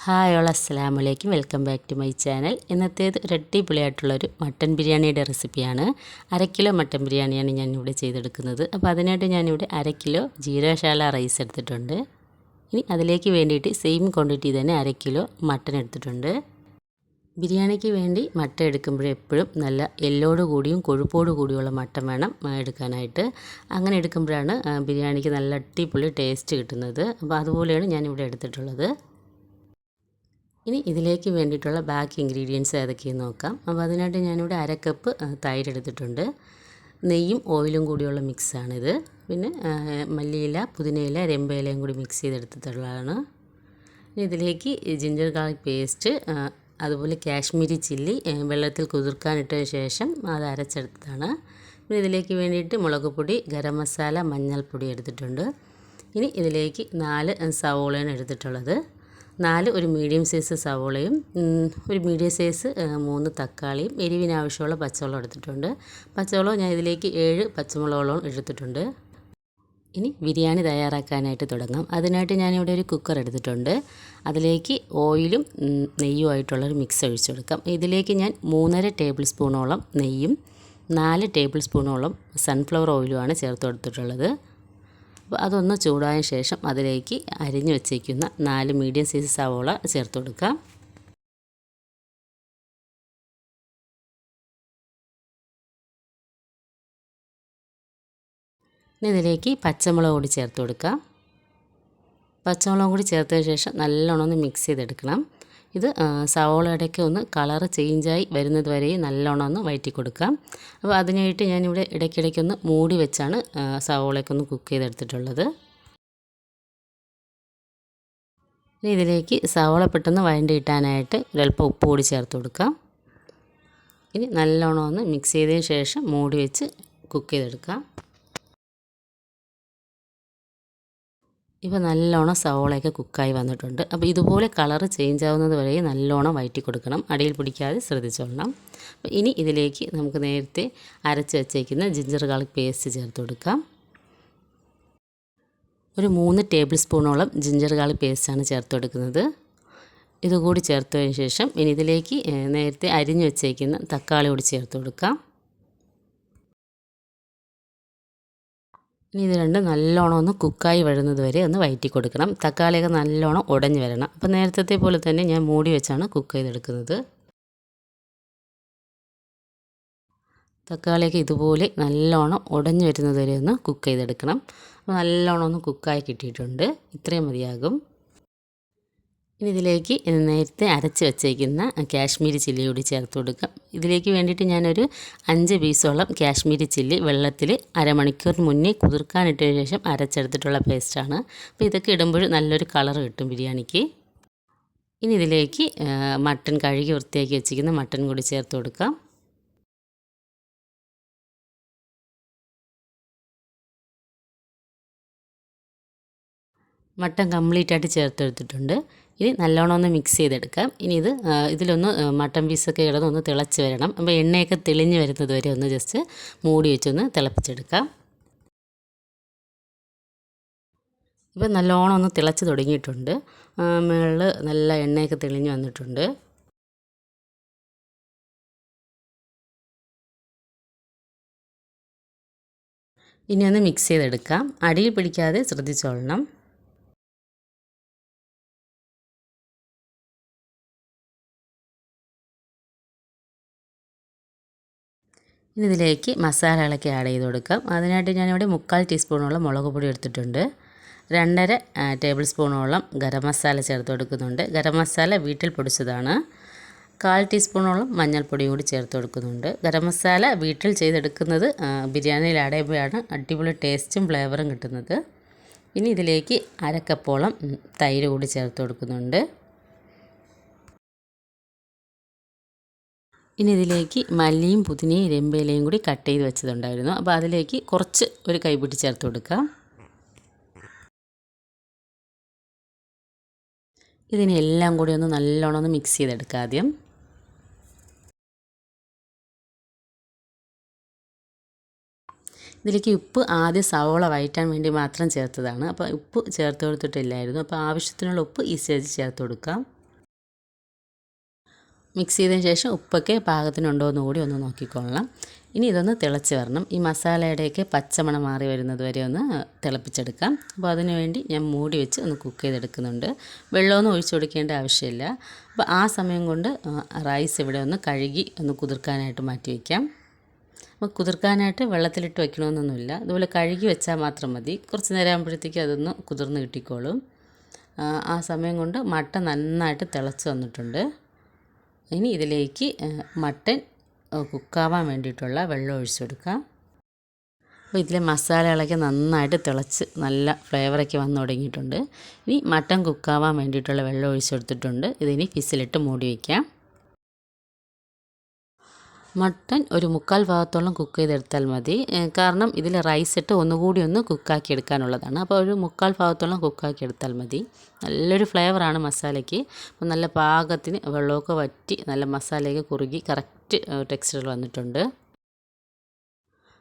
Hi all അസ്സലാമു അലൈക്കും. Welcome back to my channel. ഇന്നത്തേത് ഒരു അടിപൊളിയായിട്ടുള്ളൊരു മട്ടൻ ബിരിയാണിയുടെ റെസിപ്പിയാണ്. 1/2 കിലോ മട്ടൻ ബിരിയാണിയാണ് ഞാനിവിടെ ചെയ്തെടുക്കുന്നത്. അപ്പോൾ അതിനായിട്ട് ഞാനിവിടെ 1/2 കിലോ ജീരകശാല റൈസ് എടുത്തിട്ടുണ്ട്. ഇനി അതിലേക്ക് വേണ്ടിയിട്ട് സെയിം ക്വാണ്ടിറ്റി തന്നെ 1/2 കിലോ മട്ടൻ എടുത്തിട്ടുണ്ട്. ബിരിയാണിക്ക് വേണ്ടി മട്ടൻ എടുക്കുമ്പോഴെപ്പോഴും നല്ല എല്ലോട് കൂടിയും കൊഴുപ്പോട് കൂടിയുള്ള മട്ടൻ വേണം എടുക്കാനായിട്ട്. അങ്ങനെ എടുക്കുമ്പോഴാണ് ബിരിയാണിക്ക് നല്ല അടിപൊളി ടേസ്റ്റ് കിട്ടുന്നത്. അപ്പോൾ അതുപോലെയാണ് ഞാനിവിടെ എടുത്തിട്ടുള്ളത്. ഇനി ഇതിലേക്ക് വേണ്ടിയിട്ടുള്ള ബാക്കി ഇൻഗ്രീഡിയൻസ് ഏതൊക്കെയെന്ന് നോക്കാം. അപ്പോൾ അതിനായിട്ട് ഞാനിവിടെ 1/2 കപ്പ് തൈര് എടുത്തിട്ടുണ്ട്. നെയ്യും ഓയിലും കൂടിയുള്ള മിക്സാണിത്. പിന്നെ മല്ലിയില, പുതിനയില, രമ്പയിലയും കൂടി മിക്സ് ചെയ്തെടുത്തിട്ടുള്ളതാണ്. ഇനി ഇതിലേക്ക് ജിഞ്ചർ ഗാർലിക് പേസ്റ്റ്, അതുപോലെ കാശ്മീരി ചില്ലി വെള്ളത്തിൽ കുതിർക്കാനിട്ടതിന് ശേഷം അത് അരച്ചെടുത്തതാണ്. പിന്നെ ഇതിലേക്ക് വേണ്ടിയിട്ട് മുളക് പൊടി, ഗരം മസാല, മഞ്ഞൾപ്പൊടി എടുത്തിട്ടുണ്ട്. ഇനി ഇതിലേക്ക് 4 സവോളയാണ് എടുത്തിട്ടുള്ളത്. 4 ഒരു മീഡിയം സൈസ് സവോളയും ഒരു മീഡിയം സൈസ് 3 തക്കാളിയും എരിവിനാവശ്യമുള്ള പച്ചവെള്ളം എടുത്തിട്ടുണ്ട്. പച്ചവെള്ളം ഞാൻ ഇതിലേക്ക് 7 പച്ചമുളകോളം എടുത്തിട്ടുണ്ട്. ഇനി ബിരിയാണി തയ്യാറാക്കാനായിട്ട് തുടങ്ങാം. അതിനായിട്ട് ഞാനിവിടെ ഒരു കുക്കർ എടുത്തിട്ടുണ്ട്. അതിലേക്ക് ഓയിലും നെയ്യുമായിട്ടുള്ളൊരു മിക്സ് ഒഴിച്ചു കൊടുക്കാം. ഇതിലേക്ക് ഞാൻ 3.5 ടേബിൾ സ്പൂണോളം നെയ്യും 4 ടേബിൾ സ്പൂണോളം സൺഫ്ലവർ ഓയിലുമാണ് ചേർത്ത് കൊടുത്തിട്ടുള്ളത്. അപ്പോൾ അതൊന്ന് ചൂടായ ശേഷം അതിലേക്ക് അരിഞ്ഞു വച്ചേക്കുന്ന 4 മീഡിയം സൈസ് സവോള ചേർത്ത് കൊടുക്കാം. ഇനി ഇതിലേക്ക് പച്ചമുളക് കൂടി ചേർത്ത് കൊടുക്കാം. പച്ചമുളകും കൂടി ചേർത്തതിന് ശേഷം നല്ലോണം ഒന്ന് മിക്സ് ചെയ്തെടുക്കണം. ഇത് സവോളയുടെയൊക്കെ ഒന്ന് കളറ് ചേഞ്ചായി വരുന്നത് വരെ നല്ലോണം ഒന്ന് വഴറ്റി കൊടുക്കാം. അപ്പോൾ അതിനായിട്ട് ഞാനിവിടെ ഇടയ്ക്കിടയ്ക്കൊന്ന് മൂടി വെച്ചാണ് സവോളയൊക്കെ ഒന്ന് കുക്ക് ചെയ്തെടുത്തിട്ടുള്ളത്. ഇനി ഇതിലേക്ക് സവോള പെട്ടെന്ന് വഴണ്ടി കിട്ടാനായിട്ട് ഒരല്പം ഉപ്പ് കൂടി ചേർത്ത് കൊടുക്കാം. ഇനി നല്ലോണം ഒന്ന് മിക്സ് ചെയ്തതിന് ശേഷം മൂടി വെച്ച് കുക്ക് ചെയ്തെടുക്കാം. ഇപ്പോൾ നല്ലോണം സവോളയൊക്കെ കുക്കായി വന്നിട്ടുണ്ട്. അപ്പോൾ ഇതുപോലെ കളറ് ചേഞ്ച് ആവുന്നത് വരെ നല്ലോണം വഴറ്റി കൊടുക്കണം. അടിയിൽ പിടിക്കാതെ ശ്രദ്ധിച്ചോളണം. അപ്പോൾ ഇനി ഇതിലേക്ക് നമുക്ക് നേരത്തെ അരച്ച് വെച്ചേക്കുന്ന ജിഞ്ചർ ഗാർലിക് പേസ്റ്റ് ചേർത്ത് കൊടുക്കാം. ഒരു 3 ടേബിൾ സ്പൂണോളം ജിഞ്ചർ ഗാർലിക് പേസ്റ്റാണ് ചേർത്ത് കൊടുക്കുന്നത്. ഇതുകൂടി ചേർത്തതിന് ശേഷം ഇനി ഇതിലേക്ക് നേരത്തെ അരിഞ്ഞു വെച്ചേക്കുന്ന തക്കാളി കൂടി ചേർത്ത് കൊടുക്കാം. ഇനി ഇത് രണ്ടും നല്ലോണം ഒന്ന് കുക്കായി വരുന്നത് വരെ ഒന്ന് വഴറ്റി കൊടുക്കണം. തക്കാളിയൊക്കെ നല്ലോണം ഉടഞ്ഞ് വരണം. അപ്പോൾ നേരത്തെ പോലെ തന്നെ ഞാൻ മൂടി വെച്ചാണ് കുക്ക് ചെയ്തെടുക്കുന്നത്. തക്കാളിയൊക്കെ ഇതുപോലെ നല്ലോണം ഉടഞ്ഞ് വരുന്നത് വരെ ഒന്ന് കുക്ക് ചെയ്തെടുക്കണം. അപ്പോൾ നല്ലോണം ഒന്ന് കുക്കായി കിട്ടിയിട്ടുണ്ട്. ഇത്രയും മതിയാകും. ഇനി ഇതിലേക്ക് നേരത്തെ അരച്ച് വെച്ചേക്കുന്ന കാശ്മീരി ചില്ലി കൂടി ചേർത്ത് കൊടുക്കാം. ഇതിലേക്ക് വേണ്ടിയിട്ട് ഞാനൊരു 5 പീസോളം കാശ്മീരി ചില്ലി വെള്ളത്തിൽ അരമണിക്കൂർ മുന്നേ കുതിർക്കാനിട്ടതിന് ശേഷം അരച്ചെടുത്തിട്ടുള്ള പേസ്റ്റാണ്. അപ്പോൾ ഇതൊക്കെ ഇടുമ്പോൾ നല്ലൊരു കളർ കിട്ടും ബിരിയാണിക്ക്. ഇനി ഇതിലേക്ക് മട്ടൻ കഴുകി വൃത്തിയാക്കി വെച്ചിരിക്കുന്ന മട്ടൻ കൂടി ചേർത്ത് കൊടുക്കാം. മട്ടൻ കംപ്ലീറ്റ് ആയിട്ട് ചേർത്തെടുത്തിട്ടുണ്ട്. ഇനി നല്ലോണം ഒന്ന് മിക്സ് ചെയ്തെടുക്കാം. ഇനി ഇതിലൊന്ന് മട്ടൻ പീസൊക്കെ കിടന്നൊന്ന് തിളച്ച് വരണം. അപ്പോൾ എണ്ണയൊക്കെ തെളിഞ്ഞ് വരുന്നത് വരെ ഒന്ന് ജസ്റ്റ് മൂടി വെച്ചൊന്ന് തിളപ്പിച്ചെടുക്കാം. ഇപ്പോൾ നല്ലോണം ഒന്ന് തിളച്ച് തുടങ്ങിയിട്ടുണ്ട്. മുകളിൽ നല്ല എണ്ണയൊക്കെ തെളിഞ്ഞ് വന്നിട്ടുണ്ട്. ഇനി ഒന്ന് മിക്സ് ചെയ്തെടുക്കാം. അടിയിൽ പിടിക്കാതെ ശ്രദ്ധിച്ചോളണം. ഇനി ഇതിലേക്ക് മസാലകളൊക്കെ ആഡ് ചെയ്ത് കൊടുക്കാം. അതിനായിട്ട് ഞാനിവിടെ 3/4 ടീസ്പൂണോളം മുളക് പൊടി എടുത്തിട്ടുണ്ട്. 2.5 ടേബിൾ സ്പൂണോളം ഗരം മസാല ചേർത്ത് കൊടുക്കുന്നുണ്ട്. ഗരം മസാല വീട്ടിൽ പൊടിച്ചതാണ്. 1/4 ടീസ്പൂണോളം മഞ്ഞൾപ്പൊടിയും കൂടി ചേർത്ത് കൊടുക്കുന്നുണ്ട്. ഗരം മസാല വീട്ടിൽ ചെയ്തെടുക്കുന്നത് ബിരിയാണിയിൽ ആഡ് ചെയ്യുമ്പോഴാണ് അടിപൊളി ടേസ്റ്റും ഫ്ലേവറും കിട്ടുന്നത്. ഇനി ഇതിലേക്ക് 1/2 കപ്പോളം തൈര് കൂടി ചേർത്ത് കൊടുക്കുന്നുണ്ട്. ഇനി ഇതിലേക്ക് മല്ലിയും പുതിനയും രമ്പയിലയും കൂടി കട്ട് ചെയ്ത് വെച്ചതുണ്ടായിരുന്നു. അപ്പോൾ അതിലേക്ക് കുറച്ച് ഒരു കൈപ്പിടി ചേർത്ത് കൊടുക്കാം. ഇതിനെല്ലാം കൂടി ഒന്ന് നല്ലോണം ഒന്ന് മിക്സ് ചെയ്തെടുക്കാം ആദ്യം. ഇതിലേക്ക് ഉപ്പ് ആദ്യം സവോള വഴറ്റാൻ വേണ്ടി മാത്രം ചേർത്തതാണ്. അപ്പോൾ ഉപ്പ് ചേർത്ത് കൊടുത്തിട്ടില്ലായിരുന്നു. അപ്പോൾ ആവശ്യത്തിനുള്ള ഉപ്പ് ഈ സ്റ്റേജിൽ ചേർത്ത് കൊടുക്കാം. മിക്സ് ചെയ്തതിന് ശേഷം ഉപ്പൊക്കെ പാകത്തിനുണ്ടോ എന്ന് കൂടി ഒന്ന് നോക്കിക്കൊള്ളണം. ഇനി ഇതൊന്ന് തിളച്ച് വരണം. ഈ മസാലയുടെയൊക്കെ പച്ചമണം മാറി വരുന്നത് വരെ ഒന്ന് തിളപ്പിച്ചെടുക്കാം. അപ്പോൾ അതിനു വേണ്ടി ഞാൻ മൂടി വെച്ച് ഒന്ന് കുക്ക് ചെയ്തെടുക്കുന്നുണ്ട്. വെള്ളമൊന്നും ഒഴിച്ചു കൊടുക്കേണ്ട ആവശ്യമില്ല. അപ്പോൾ ആ സമയം കൊണ്ട് റൈസ് ഇവിടെ ഒന്ന് കഴുകി ഒന്ന് കുതിർക്കാനായിട്ട് മാറ്റി വയ്ക്കാം. അപ്പോൾ കുതിർക്കാനായിട്ട് വെള്ളത്തിലിട്ട് വയ്ക്കണമെന്നൊന്നുമില്ല. അതുപോലെ കഴുകി വെച്ചാൽ മാത്രം മതി. കുറച്ച് നേരം ആകുമ്പോഴത്തേക്കും അതൊന്ന് കുതിർന്ന് കിട്ടിക്കോളും. ആ സമയം കൊണ്ട് മട്ടൻ നന്നായിട്ട് തിളച്ച് വന്നിട്ടുണ്ട്. ഇനി ഇതിലേക്ക് മട്ടൻ കുക്കാവാൻ വേണ്ടിയിട്ടുള്ള വെള്ളം ഒഴിച്ചു കൊടുക്കാം. അപ്പോൾ ഇതിലെ മസാലകളൊക്കെ നന്നായിട്ട് തിളച്ച് നല്ല ഫ്ലേവറൊക്കെ വന്നു തുടങ്ങിയിട്ടുണ്ട്. ഇനി മട്ടൻ കുക്കാവാൻ വേണ്ടിയിട്ടുള്ള വെള്ളം ഒഴിച്ചു കൊടുത്തിട്ടുണ്ട്. ഇതിനി ഫിസിലിട്ട് മൂടി വയ്ക്കാം. മട്ടൻ ഒരു 3/4 ഭാഗത്തോളം കുക്ക് ചെയ്തെടുത്താൽ മതി. കാരണം ഇതിൽ റൈസ് ഇട്ട് ഒന്നുകൂടി ഒന്ന് കുക്കാക്കി എടുക്കാനുള്ളതാണ്. അപ്പോൾ ഒരു 3/4 ഭാഗത്തോളം കുക്കാക്കി എടുത്താൽ മതി. നല്ലൊരു ഫ്ലേവറാണ് മസാലയ്ക്ക്. അപ്പോൾ നല്ല പാകത്തിന് വെള്ളമൊക്കെ വറ്റി നല്ല മസാലയൊക്കെ കുറുകി കറക്റ്റ് ടെക്സ്ചറിൽ വന്നിട്ടുണ്ട്.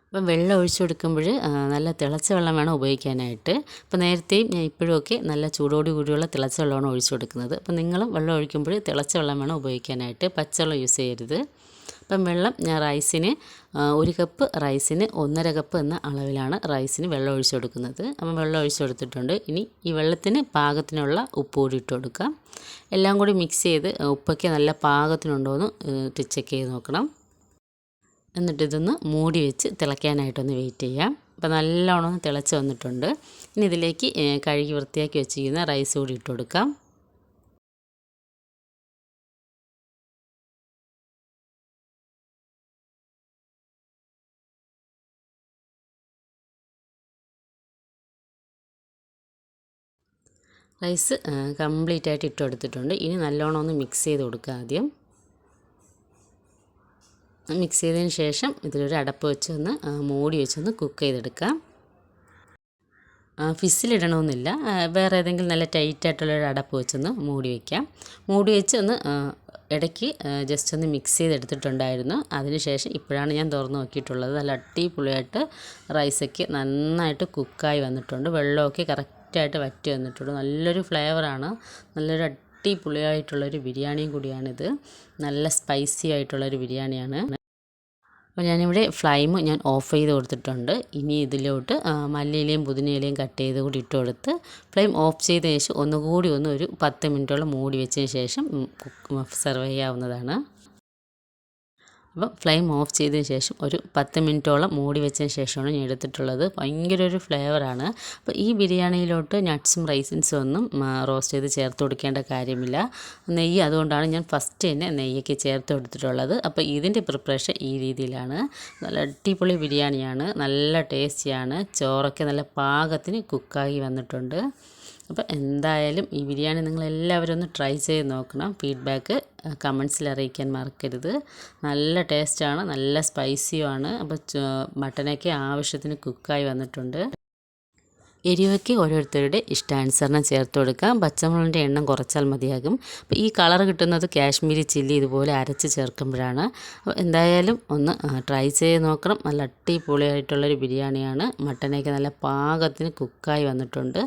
അപ്പം വെള്ളം ഒഴിച്ചു കൊടുക്കുമ്പോൾ നല്ല തിളച്ച വെള്ളം വേണം ഉപയോഗിക്കാനായിട്ട്. അപ്പോൾ നേരത്തെയും ഞാൻ ഇപ്പോഴുമൊക്കെ നല്ല ചൂടോട് കൂടിയുള്ള തിളച്ച വെള്ളമാണ് ഒഴിച്ചു കൊടുക്കുന്നത്. അപ്പോൾ നിങ്ങളും വെള്ളം ഒഴിക്കുമ്പോൾ തിളച്ച വെള്ളം വേണം ഉപയോഗിക്കാനായിട്ട്, പച്ചവെള്ളം യൂസ് ചെയ്യരുത്. അപ്പം വെള്ളം ഞാൻ റൈസിന് 1 കപ്പ് റൈസിന് 1.5 കപ്പ് എന്ന അളവിലാണ് റൈസിന് വെള്ളം ഒഴിച്ചു കൊടുക്കുന്നത്. അപ്പം വെള്ളം ഒഴിച്ചു കൊടുത്തിട്ടുണ്ട്. ഇനി ഈ വെള്ളത്തിന് പാകത്തിനുള്ള ഉപ്പ് കൂടി ഇട്ട് കൊടുക്കാം. എല്ലാം കൂടി മിക്സ് ചെയ്ത് ഉപ്പൊക്കെ നല്ല പാകത്തിനുണ്ടോ എന്ന് ചെക്ക് ചെയ്ത് നോക്കണം. എന്നിട്ടിതൊന്ന് മൂടി വെച്ച് തിളയ്ക്കാനായിട്ടൊന്ന് വെയിറ്റ് ചെയ്യാം. അപ്പോൾ നല്ലോണം ഒന്ന് തിളച്ച് വന്നിട്ടുണ്ട്. ഇനി ഇതിലേക്ക് കഴുകി വൃത്തിയാക്കി വെച്ചിരിക്കുന്ന റൈസ് കൂടി ഇട്ട് കൊടുക്കാം. റൈസ് കംപ്ലീറ്റ് ആയിട്ട് ഇട്ട് കൊടുത്തിട്ടുണ്ട്. ഇനി നല്ലോണം ഒന്ന് മിക്സ് ചെയ്ത് കൊടുക്കുക. ആദ്യം മിക്സ് ചെയ്തതിന് ശേഷം ഇതിലൊരു അടപ്പ് വെച്ചൊന്ന് മൂടി വെച്ചൊന്ന് കുക്ക് ചെയ്തെടുക്കാം. ഫിസിലിടണമെന്നില്ല, വേറെ ഏതെങ്കിലും നല്ല ടൈറ്റായിട്ടുള്ളൊരു അടപ്പ് വെച്ചൊന്ന് മൂടി വയ്ക്കാം. മൂടി വെച്ച് ഒന്ന് ഇടയ്ക്ക് ജസ്റ്റ് ഒന്ന് മിക്സ് ചെയ്തെടുത്തിട്ടുണ്ടായിരുന്നു. അതിനുശേഷം ഇപ്പോഴാണ് ഞാൻ തുറന്ന് നോക്കിയിട്ടുള്ളത്. നല്ല അടിപൊളിയായിട്ട് റൈസൊക്കെ നന്നായിട്ട് കുക്കായി വന്നിട്ടുണ്ട്. വെള്ളമൊക്കെ കറക്റ്റായിട്ട് വറ്റി വന്നിട്ടുണ്ട്. നല്ലൊരു ഫ്ലേവറാണ്. നല്ലൊരു അടിപൊളിയായിട്ടുള്ളൊരു ബിരിയാണിയും കൂടിയാണിത്. നല്ല സ്പൈസി ആയിട്ടുള്ളൊരു ബിരിയാണിയാണ്. അപ്പോൾ ഞാനിവിടെ ഫ്ലെയിം ഞാൻ ഓഫ് ചെയ്ത് കൊടുത്തിട്ടുണ്ട്. ഇനി ഇതിലോട്ട് മല്ലിയിലയും പുതിനയിലയും കട്ട് ചെയ്ത് കൂടി ഇട്ട് കൊടുത്ത് ഫ്ലെയിം ഓഫ് ചെയ്തതിന് ശേഷം ഒന്നുകൂടി ഒരു 10 മിനിറ്റോളം മൂടി വെച്ചതിന് ശേഷം സെർവ് ചെയ്യാവുന്നതാണ്. അപ്പം ഫ്ലെയിം ഓഫ് ചെയ്തതിന് ശേഷം ഒരു 10 മിനിറ്റോളം മൂടി വെച്ചതിന് ശേഷമാണ് ഞാൻ എടുത്തിട്ടുള്ളത്. ഭയങ്കര ഒരു ഫ്ലേവറാണ്. അപ്പോൾ ഈ ബിരിയാണിയിലോട്ട് നട്ട്സും റൈസിൻസും ഒന്നും റോസ്റ്റ് ചെയ്ത് ചേർത്ത് കൊടുക്കേണ്ട കാര്യമില്ല. നെയ്യ് അതുകൊണ്ടാണ് ഞാൻ ഫസ്റ്റ് തന്നെ നെയ്യൊക്കെ ചേർത്ത് കൊടുത്തിട്ടുള്ളത്. അപ്പോൾ ഇതിൻ്റെ പ്രിപ്പറേഷൻ ഈ രീതിയിലാണ്. നല്ല അടിപൊളി ബിരിയാണിയാണ്, നല്ല ടേസ്റ്റിയാണ്. ചോറൊക്കെ നല്ല പാകത്തിന് കുക്കായി വന്നിട്ടുണ്ട്. അപ്പോൾ എന്തായാലും ഈ ബിരിയാണി നിങ്ങളെല്ലാവരും ഒന്ന് ട്രൈ ചെയ്ത് നോക്കണം. ഫീഡ്ബാക്ക് കമൻസിൽ അറിയിക്കാൻ മറക്കരുത്. നല്ല ടേസ്റ്റാണ്, നല്ല സ്പൈസിയുമാണ്. അപ്പോൾ മട്ടനൊക്കെ ആവശ്യത്തിന് കുക്കായി വന്നിട്ടുണ്ട്. എരിവൊക്കെ ഓരോരുത്തരുടെ ഇഷ്ടാനുസരണം ചേർത്ത് കൊടുക്കാം. പച്ചമുളകിൻ്റെ എണ്ണം കുറച്ചാൽ മതിയാകും. അപ്പോൾ ഈ കളർ കിട്ടുന്നത് കാശ്മീരി ചില്ലി ഇതുപോലെ അരച്ച് ചേർക്കുമ്പോഴാണ്. അപ്പോൾ എന്തായാലും ഒന്ന് ട്രൈ ചെയ്ത് നോക്കണം. നല്ല അടിപൊളിയായിട്ടുള്ളൊരു ബിരിയാണിയാണ്. മട്ടനൊക്കെ നല്ല പാകത്തിന് കുക്കായി വന്നിട്ടുണ്ട്.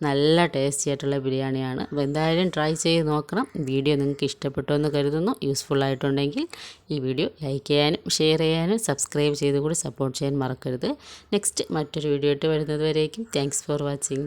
നല്ല ടേസ്റ്റി ആയിട്ടുള്ള ബിരിയാണിയാണ്. അപ്പോൾ എന്തായാലും ട്രൈ ചെയ്ത് നോക്കണം. വീഡിയോ നിങ്ങൾക്ക് ഇഷ്ടപ്പെട്ടു എന്ന് കരുതുന്നു. യൂസ്ഫുൾ ആയിട്ടുണ്ടെങ്കിൽ ഈ വീഡിയോ ലൈക്ക് ചെയ്യാനും ഷെയർ ചെയ്യാനും സബ്സ്ക്രൈബ് ചെയ്ത് കൂടി സപ്പോർട്ട് ചെയ്യാൻ മറക്കരുത്. നെക്സ്റ്റ് മറ്റൊരു വീഡിയോ ആയിട്ട് വരുന്നത് വരേക്കും താങ്ക്സ് for watching.